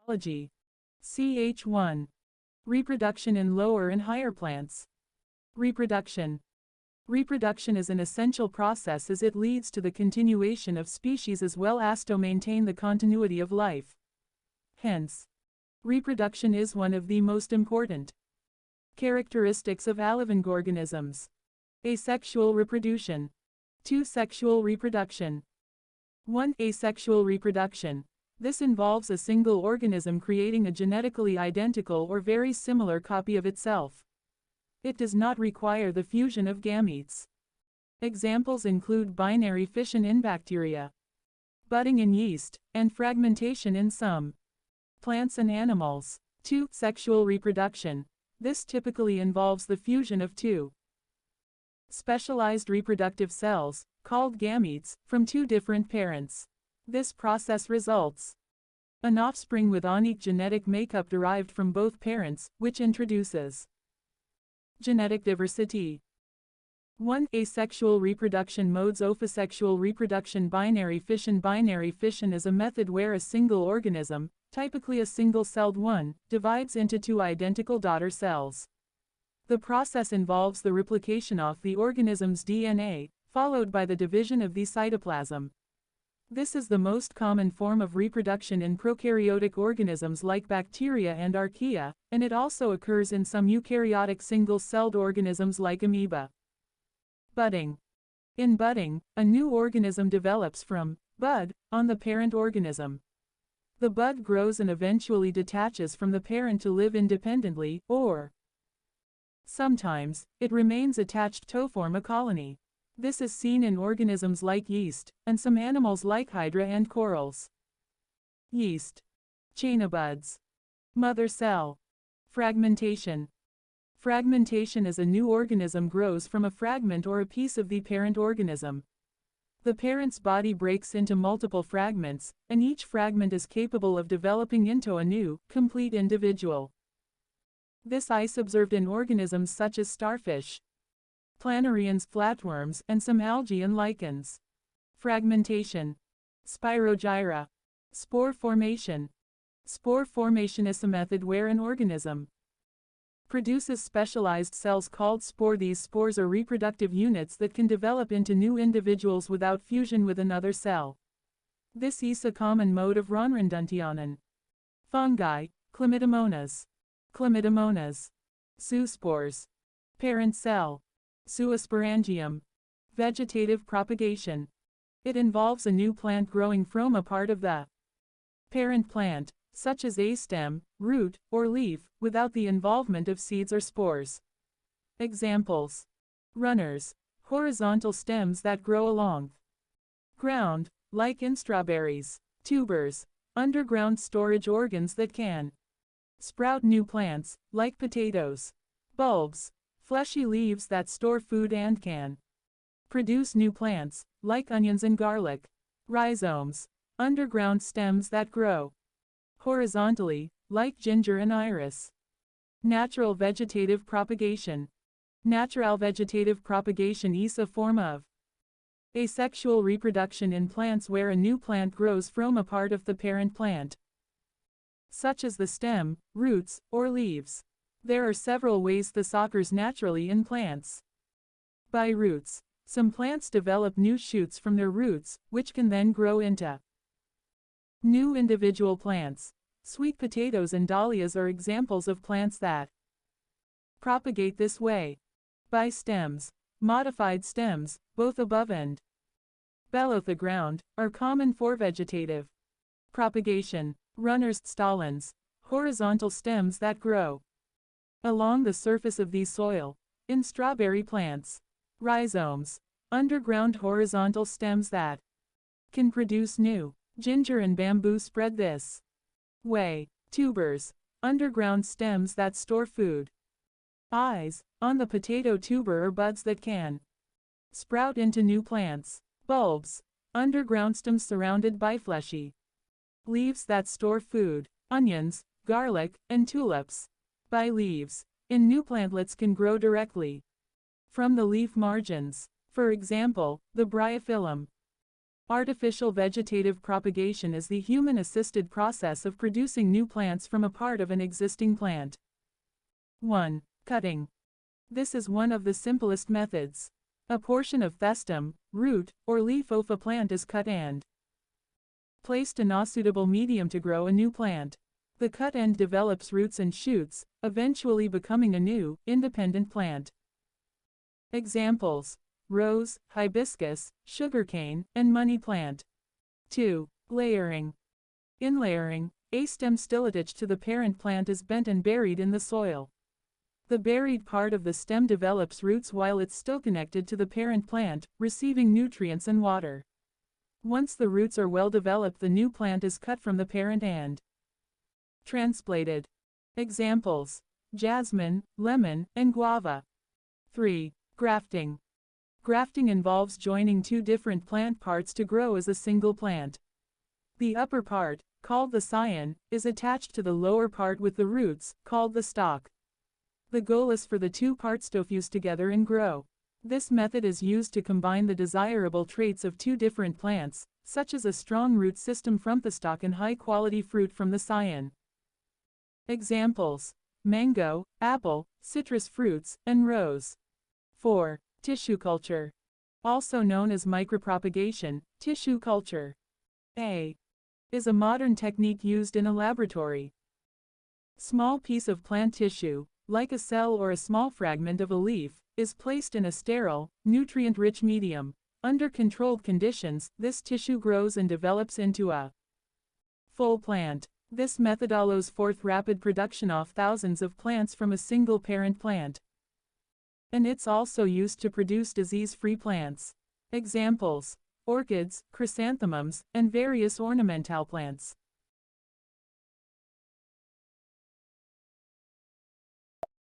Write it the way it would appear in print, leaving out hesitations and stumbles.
Ecology. Ch1. Reproduction in lower and higher plants. Reproduction. Reproduction is an essential process as it leads to the continuation of species as well as to maintain the continuity of life. Hence, reproduction is one of the most important characteristics of aliving organisms. Asexual reproduction. 2. Sexual reproduction. 1. Asexual reproduction. This involves a single organism creating a genetically identical or very similar copy of itself. It does not require the fusion of gametes. Examples include binary fission in bacteria, budding in yeast, and fragmentation in some plants and animals. 2. Sexual reproduction. This typically involves the fusion of two specialized reproductive cells, called gametes, from two different parents. This process results an offspring with unique genetic makeup derived from both parents, which introduces genetic diversity. 1. Asexual reproduction modes. Asexual reproduction. Binary fission. Binary fission is a method where a single organism, typically a single-celled one, divides into two identical daughter cells. The process involves the replication of the organism's DNA, followed by the division of the cytoplasm. This is the most common form of reproduction in prokaryotic organisms like bacteria and archaea, and it also occurs in some eukaryotic single-celled organisms like amoeba. Budding. In budding, a new organism develops from bud on the parent organism. The bud grows and eventually detaches from the parent to live independently, or sometimes, it remains attached to form a colony. This is seen in organisms like yeast, and some animals like hydra and corals. Yeast. Chain of buds. Mother cell. Fragmentation. Fragmentation is a new organism grows from a fragment or a piece of the parent organism. The parent's body breaks into multiple fragments, and each fragment is capable of developing into a new, complete individual. This is observed in organisms such as starfish, planarians, flatworms, and some algae and lichens. Fragmentation. Spirogyra. Spore formation. Spore formation is a method where an organism produces specialized cells called spore. These spores are reproductive units that can develop into new individuals without fusion with another cell. This is a common mode of ronrodontionin. Fungi. Chlamydomonas. Chlamydomonas. Zoospores. Parent cell. Zoosporangium. Vegetative propagation. It involves a new plant growing from a part of the parent plant, such as a stem, root, or leaf, without the involvement of seeds or spores. Examples. Runners. Horizontal stems that grow along ground, like in strawberries. Tubers. Underground storage organs that can sprout new plants, like potatoes. Bulbs. Fleshy leaves that store food and can produce new plants, like onions and garlic. Rhizomes. Underground stems that grow horizontally, like ginger and iris. Natural vegetative propagation. Natural vegetative propagation is a form of asexual reproduction in plants where a new plant grows from a part of the parent plant, such as the stem, roots, or leaves. There are several ways this occurs naturally in plants. By roots. Some plants develop new shoots from their roots, which can then grow into new individual plants. Sweet potatoes and dahlias are examples of plants that propagate this way. By stems. Modified stems, both above and below the ground, are common for vegetative propagation. Runners, stolons. Horizontal stems that grow along the surface of the soil. In strawberry plants. Rhizomes. Underground horizontal stems that can produce new ginger and bamboo spread this way. Tubers. Underground stems that store food. Eyes. On the potato tuber or buds that can sprout into new plants. Bulbs. Underground stems surrounded by fleshy leaves that store food. Onions, garlic, and tulips. By leaves. In new plantlets can grow directly from the leaf margins. For example, the bryophyllum. Artificial vegetative propagation is the human-assisted process of producing new plants from a part of an existing plant. 1. Cutting. This is one of the simplest methods. A portion of the stem, root, or leaf of a plant is cut and placed in a suitable medium to grow a new plant. The cut end develops roots and shoots, eventually becoming a new, independent plant. Examples: rose, hibiscus, sugarcane, and money plant. 2. Layering. In layering, a stem still attached to the parent plant is bent and buried in the soil. The buried part of the stem develops roots while it's still connected to the parent plant, receiving nutrients and water. Once the roots are well developed, the new plant is cut from the parent and transplanted. Examples: jasmine, lemon, and guava. 3. Grafting. Grafting involves joining two different plant parts to grow as a single plant. The upper part, called the scion, is attached to the lower part with the roots, called the stalk. The goal is for the two parts to fuse together and grow. This method is used to combine the desirable traits of two different plants, such as a strong root system from the stalk and high-quality fruit from the scion. Examples: mango, apple, citrus fruits, and rose. 4. Tissue culture. Also known as micropropagation, tissue culture. A. Is a modern technique used in a laboratory. Small piece of plant tissue, like a cell or a small fragment of a leaf, is placed in a sterile, nutrient-rich medium. Under controlled conditions, this tissue grows and develops into a full plant. This method allows forth rapid production of thousands of plants from a single parent plant. And it's also used to produce disease-free plants. Examples: orchids, chrysanthemums, and various ornamental plants.